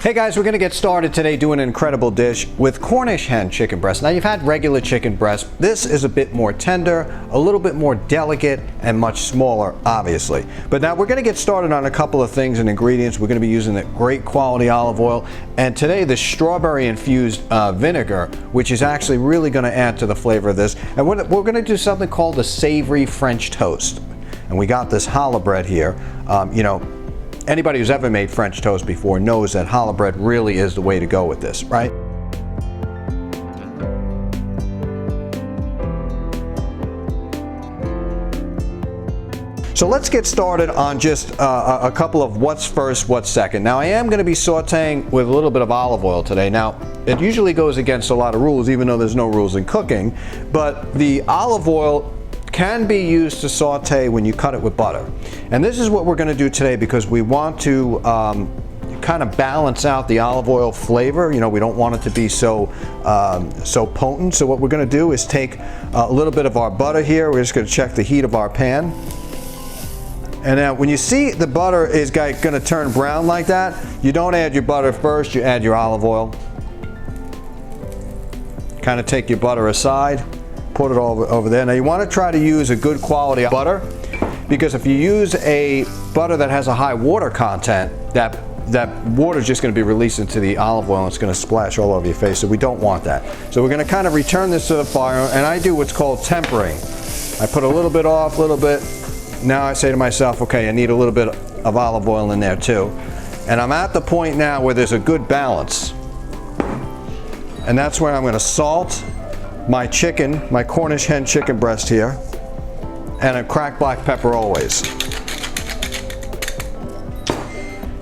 Hey guys, we're going to get started today doing an incredible dish with Cornish hen chicken breast. Now you've had regular chicken breast. This is a bit more tender, a little bit more delicate, and much smaller, obviously. But now we're going to get started on a couple of things and ingredients. We're going to be using the great quality olive oil, and today the strawberry infused vinegar, which is actually really going to add to the flavor of this. And we're going to do something called a savory French toast. And we got this challah bread here. Anybody who's ever made French toast before knows that challah bread really is the way to go with this, right? So let's get started on just a couple of what's first, what's second. Now I am going to be sauteing with a little bit of olive oil today. Now it usually goes against a lot of rules, even though there's no rules in cooking, but the olive oil can be used to saute when you cut it with butter. And this is what we're going to do today because we want to kind of balance out the olive oil flavor. You know, we don't want it to be so potent. So what we're going to do is take a little bit of our butter here. We're just going to check the heat of our pan. And now when you see the butter is going to turn brown like that, you don't add your butter first, you add your olive oil. Kind of take your butter aside. Put it over there. Now you want to try to use a good quality butter, because if you use a butter that has a high water content, that water is just going to be released into the olive oil and it's going to splash all over your face, so we don't want that. So we're going to kind of return this to the fire, and I do what's called tempering. I put a little bit off, a little bit. Now I say to myself, okay, I need a little bit of olive oil in there too. And I'm at the point now where there's a good balance. And that's where I'm going to salt my chicken, my Cornish hen chicken breast here, and a cracked black pepper always.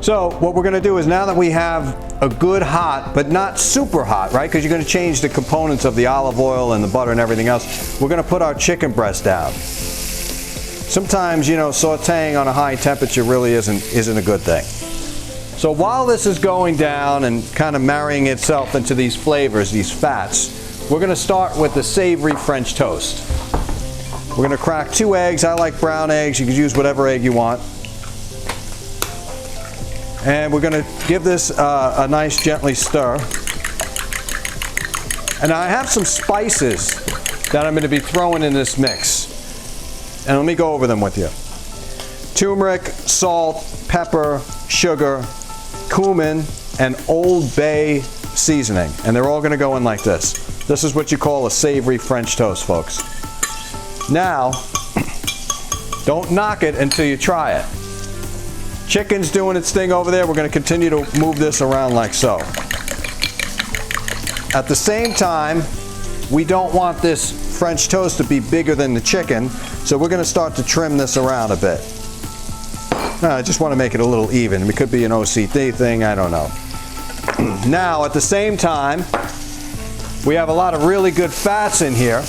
So what we're going to do is, now that we have a good hot, but not super hot, right? Because you're going to change the components of the olive oil and the butter and everything else. We're going to put our chicken breast down. Sometimes, you know, sauteing on a high temperature really isn't a good thing. So while this is going down and kind of marrying itself into these flavors, these fats, we're going to start with the savory French toast. We're going to crack 2 eggs. I like brown eggs. You can use whatever egg you want. And we're going to give this a nice gently stir. And I have some spices that I'm going to be throwing in this mix. And let me go over them with you. Turmeric, salt, pepper, sugar, cumin, and Old Bay seasoning. And they're all going to go in like this. This is what you call a savory French toast, folks. Now, don't knock it until you try it. Chicken's doing its thing over there. We're going to continue to move this around like so. At the same time, we don't want this French toast to be bigger than the chicken, so we're going to start to trim this around a bit. I just want to make it a little even. It could be an OCD thing, I don't know. Now, at the same time, we have a lot of really good fats in here.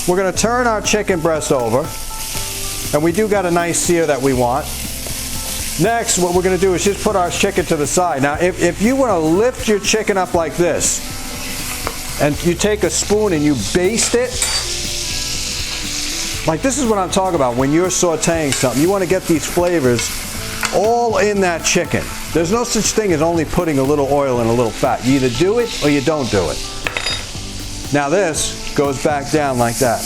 We're going to turn our chicken breast over, and we do got a nice sear that we want. Next, what we're going to do is just put our chicken to the side. Now, if you want to lift your chicken up like this, and you take a spoon and you baste it, like this is what I'm talking about when you're sauteing something. You want to get these flavors all in that chicken. There's no such thing as only putting a little oil and a little fat. You either do it or you don't do it. Now this goes back down like that.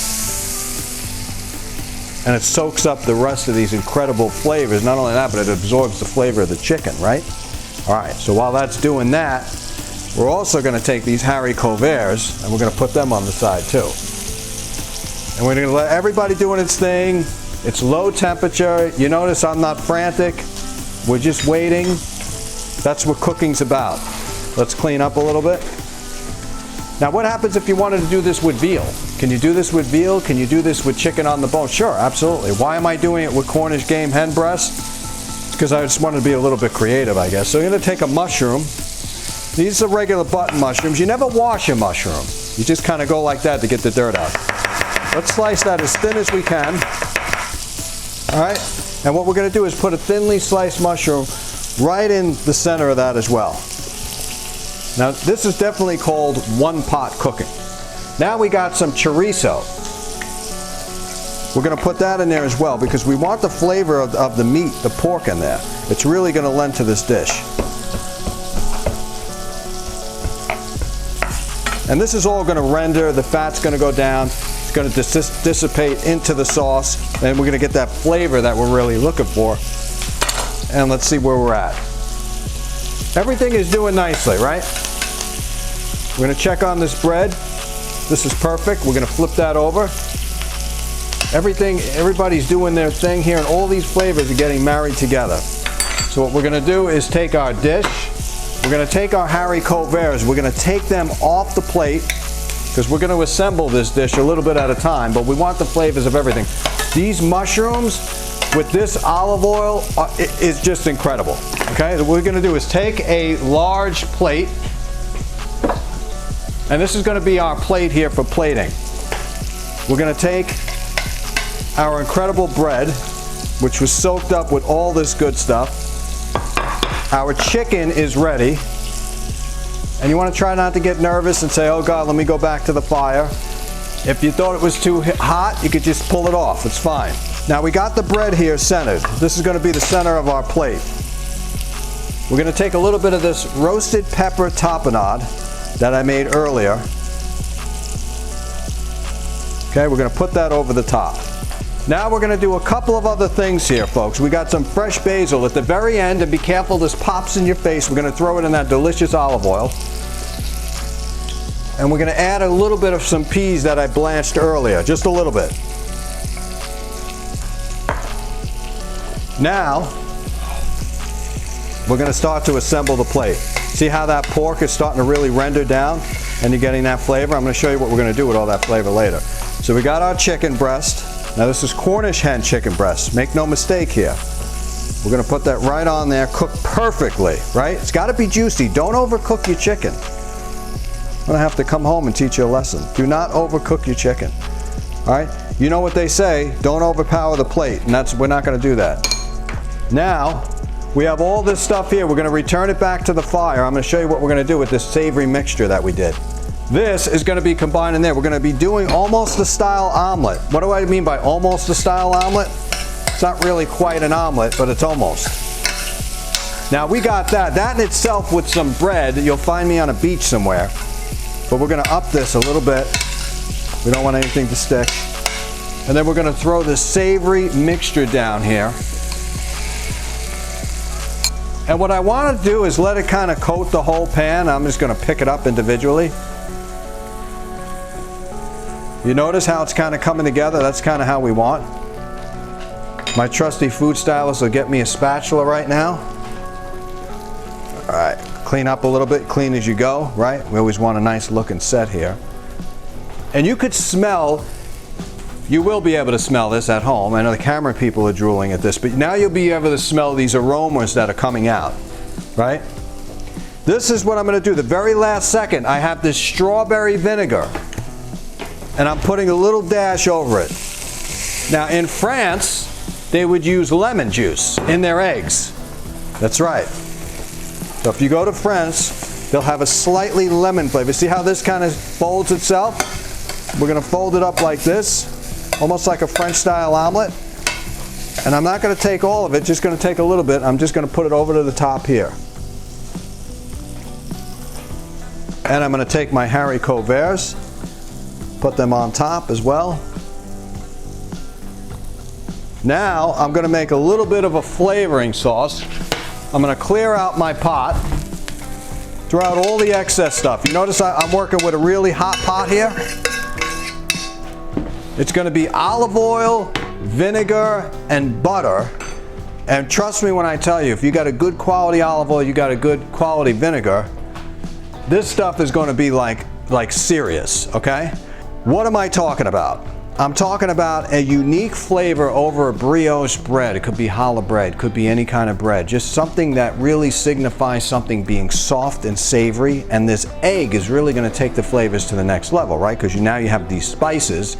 And it soaks up the rest of these incredible flavors. Not only that, but it absorbs the flavor of the chicken, right? All right, so while that's doing that, we're also going to take these haricots verts and we're going to put them on the side too. And we're going to let everybody doing its thing. It's low temperature. You notice I'm not frantic. We're just waiting. That's what cooking's about. Let's clean up a little bit. Now what happens if you wanted to do this with veal? Can you do this with veal? Can you do this with chicken on the bone? Sure, absolutely. Why am I doing it with Cornish game hen breast? Because I just wanted to be a little bit creative, I guess. So I'm going to take a mushroom. These are regular button mushrooms. You never wash a mushroom. You just kind of go like that to get the dirt out. Let's slice that as thin as we can. All right? And what we're going to do is put a thinly sliced mushroom right in the center of that as well. Now this is definitely called one pot cooking. Now we got some chorizo. We're going to put that in there as well because we want the flavor of the meat, the pork in there. It's really going to lend to this dish. And this is all going to render, the fat's going to go down, it's going to dissipate into the sauce, and we're going to get that flavor that we're really looking for. And let's see where we're at. Everything is doing nicely, right? We're going to check on this bread. This is perfect. We're going to flip that over. Everybody's doing their thing here, and all these flavors are getting married together. So what we're going to do is take our dish. We're going to take our haricots verts. We're going to take them off the plate because we're going to assemble this dish a little bit at a time, but we want the flavors of everything. These mushrooms with this olive oil is just incredible. Okay, what we're going to do is take a large plate, and this is going to be our plate here for plating. We're going to take our incredible bread, which was soaked up with all this good stuff. Our chicken is ready, and you want to try not to get nervous and say, oh God, let me go back to the fire. If you thought it was too hot, you could just pull it off, it's fine. Now we got the bread here centered. This is going to be the center of our plate. We're going to take a little bit of this roasted pepper tapenade that I made earlier. Okay, we're going to put that over the top. Now we're going to do a couple of other things here, folks. We got some fresh basil at the very end, and be careful, this pops in your face. We're going to throw it in that delicious olive oil. And we're going to add a little bit of some peas that I blanched earlier, just a little bit. Now, we're going to start to assemble the plate. See how that pork is starting to really render down and you're getting that flavor? I'm going to show you what we're going to do with all that flavor later. So we got our chicken breast. Now this is Cornish hen chicken breast. Make no mistake here. We're going to put that right on there, cooked perfectly, right? It's got to be juicy. Don't overcook your chicken. I'm going to have to come home and teach you a lesson. Do not overcook your chicken. All right? You know what they say, don't overpower the plate, and we're not going to do that. Now, we have all this stuff here. We're going to return it back to the fire. I'm going to show you what we're going to do with this savory mixture that we did. This is going to be combined in there. We're going to be doing almost a style omelet. What do I mean by almost a style omelet? It's not really quite an omelet, but it's almost. Now we got that. That in itself with some bread, you'll find me on a beach somewhere. But we're going to up this a little bit. We don't want anything to stick. And then we're going to throw this savory mixture down here. And what I want to do is let it kind of coat the whole pan. I'm just going to pick it up individually. You notice how it's kind of coming together? That's kind of how we want. My trusty food stylist will get me a spatula right now. All right, clean up a little bit, clean as you go, right? We always want a nice looking set here. And you could smell, you will be able to smell this at home. I know the camera people are drooling at this, but now you'll be able to smell these aromas that are coming out, right? This is what I'm going to do. The very last second, I have this strawberry vinegar, and I'm putting a little dash over it. Now in France, they would use lemon juice in their eggs. That's right. So if you go to France, they'll have a slightly lemon flavor. See how this kind of folds itself? We're going to fold it up like this, almost like a French style omelet. And I'm not going to take all of it, just going to take a little bit. I'm just going to put it over to the top here. And I'm going to take my haricots verts, put them on top as well. Now I'm going to make a little bit of a flavoring sauce. I'm going to clear out my pot, throw out all the excess stuff. You notice I'm working with a really hot pot here. It's going to be olive oil, vinegar, and butter. And trust me when I tell you, if you got a good quality olive oil, you got a good quality vinegar, this stuff is going to be like serious, okay? What am I talking about? I'm talking about a unique flavor over a brioche bread. It could be challah bread, could be any kind of bread. Just something that really signifies something being soft and savory. And this egg is really going to take the flavors to the next level, right? Because now you have these spices,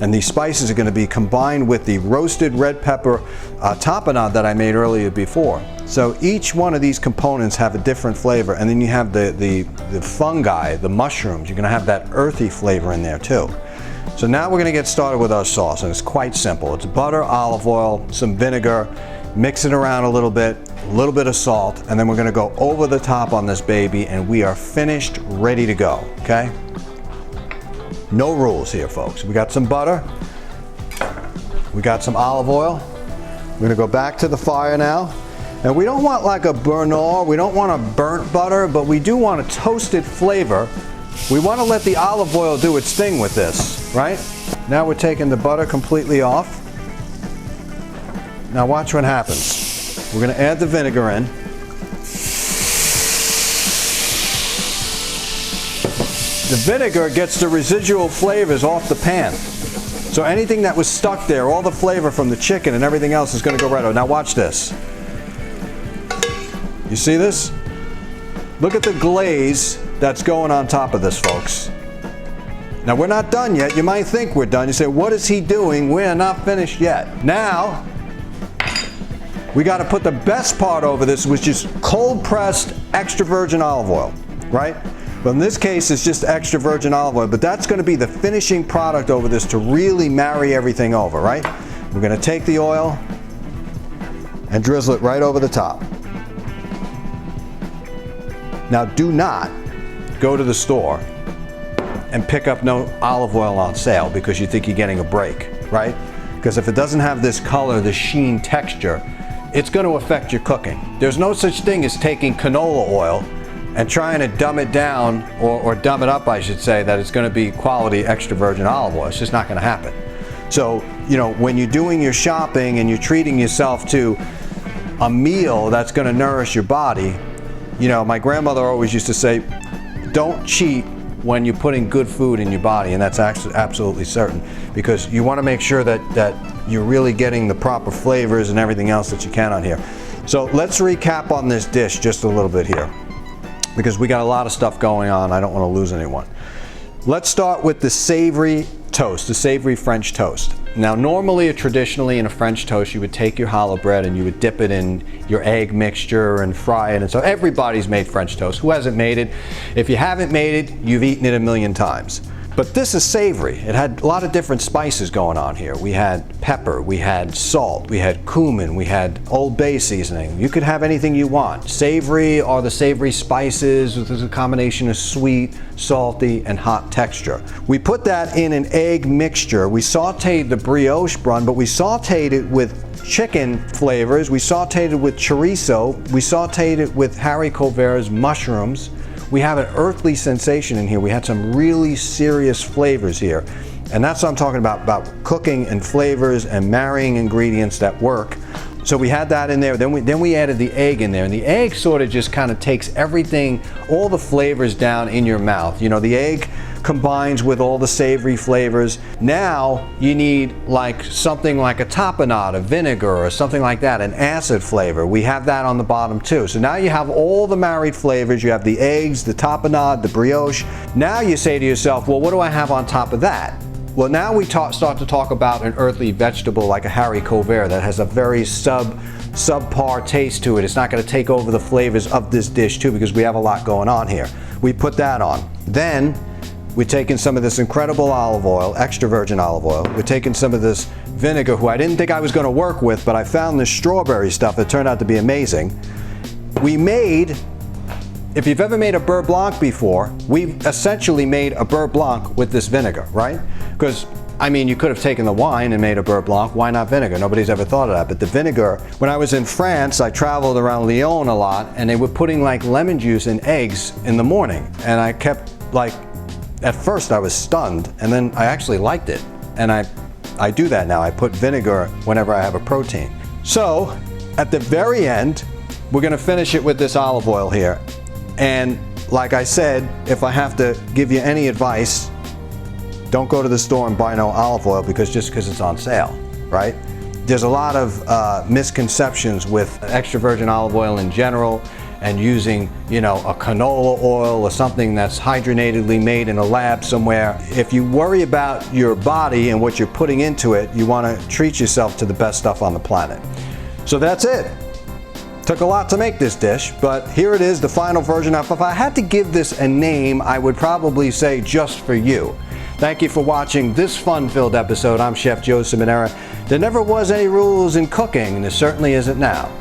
and these spices are going to be combined with the roasted red pepper tapenade that I made earlier before. So each one of these components have a different flavor, and then you have the fungi, the mushrooms. You're going to have that earthy flavor in there too. So now we're going to get started with our sauce, and it's quite simple. It's butter, olive oil, some vinegar, mix it around a little bit of salt, and then we're going to go over the top on this baby, and we are finished, ready to go, okay? No rules here, folks. We got some butter. We got some olive oil. We're gonna go back to the fire now. And we don't want like a burnout, we don't want a burnt butter, but we do want a toasted flavor. We want to let the olive oil do its thing with this, right? Now we're taking the butter completely off. Now watch what happens. We're going to add the vinegar in. The vinegar gets the residual flavors off the pan. So anything that was stuck there, all the flavor from the chicken and everything else is going to go right over. Now watch this. You see this? Look at the glaze that's going on top of this, folks. Now we're not done yet. You might think we're done. You say, what is he doing? We're not finished yet. Now, we got to put the best part over this, which is cold pressed extra virgin olive oil, right? But in this case, it's just extra virgin olive oil, but that's going to be the finishing product over this to really marry everything over, right? We're going to take the oil and drizzle it right over the top. Now do not go to the store and pick up no olive oil on sale because you think you're getting a break, right? Because if it doesn't have this color, the sheen texture, it's going to affect your cooking. There's no such thing as taking canola oil and trying to dumb it down, or dumb it up, I should say, that it's going to be quality extra virgin olive oil. It's just not going to happen. So, you know, when you're doing your shopping and you're treating yourself to a meal that's going to nourish your body, you know, my grandmother always used to say, don't cheat when you're putting good food in your body, and that's actually absolutely certain, because you want to make sure that you're really getting the proper flavors and everything else that you can on here. So let's recap on this dish just a little bit here, because we got a lot of stuff going on. I don't want to lose anyone. Let's start with the savory toast, the savory French toast. Now normally, traditionally in a French toast, you would take your challah bread and you would dip it in your egg mixture and fry it. And so everybody's made French toast. Who hasn't made it? If you haven't made it, you've eaten it a million times. But this is savory. It had a lot of different spices going on here. We had pepper, we had salt, we had cumin, we had Old Bay seasoning. You could have anything you want. Savory are the savory spices. There's a combination of sweet, salty, and hot texture. We put that in an egg mixture. We sauteed the brioche bun, but we sauteed it with chicken flavors. We sauteed it with chorizo. We sauteed it with haricots verts, mushrooms. We have an earthly sensation in here. We had some really serious flavors here. And that's what I'm talking about cooking and flavors and marrying ingredients that work. So we had that in there. Then we added the egg in there. And the egg sort of just kind of takes everything, all the flavors down in your mouth. You know, the egg combines with all the savory flavors. Now you need like something like a tapenade, a vinegar or something like that, an acid flavor. We have that on the bottom too. So now you have all the married flavors. You have the eggs, the tapenade, the brioche. Now you say to yourself, well, what do I have on top of that? Well, now we start to talk about an earthly vegetable like a haricot vert that has a very subpar taste to it. It's not going to take over the flavors of this dish too, because we have a lot going on here. We put that on. Then we're taking some of this incredible olive oil, extra virgin olive oil. We're taking some of this vinegar, who I didn't think I was going to work with, but I found this strawberry stuff that turned out to be amazing. We made, if you've ever made a beurre blanc before, we've essentially made a beurre blanc with this vinegar, right? Because, I mean, you could have taken the wine and made a beurre blanc. Why not vinegar? Nobody's ever thought of that. But the vinegar, when I was in France, I traveled around Lyon a lot, and they were putting like lemon juice in eggs in the morning. And I kept like, at first I was stunned, and then I actually liked it. And I do that now. I put vinegar whenever I have a protein. So at the very end, we're gonna finish it with this olive oil here. And like I said, if I have to give you any advice, don't go to the store and buy no olive oil just because it's on sale, right? There's a lot of misconceptions with extra virgin olive oil in general, and using, you know, a canola oil or something that's hydrogenatedly made in a lab somewhere. If you worry about your body and what you're putting into it, you want to treat yourself to the best stuff on the planet. So that's it. Took a lot to make this dish, but here it is, the final version. Now, if I had to give this a name, I would probably say Just For You. Thank you for watching this fun-filled episode. I'm Chef Joe Ciminera. There never was any rules in cooking, and there certainly isn't now.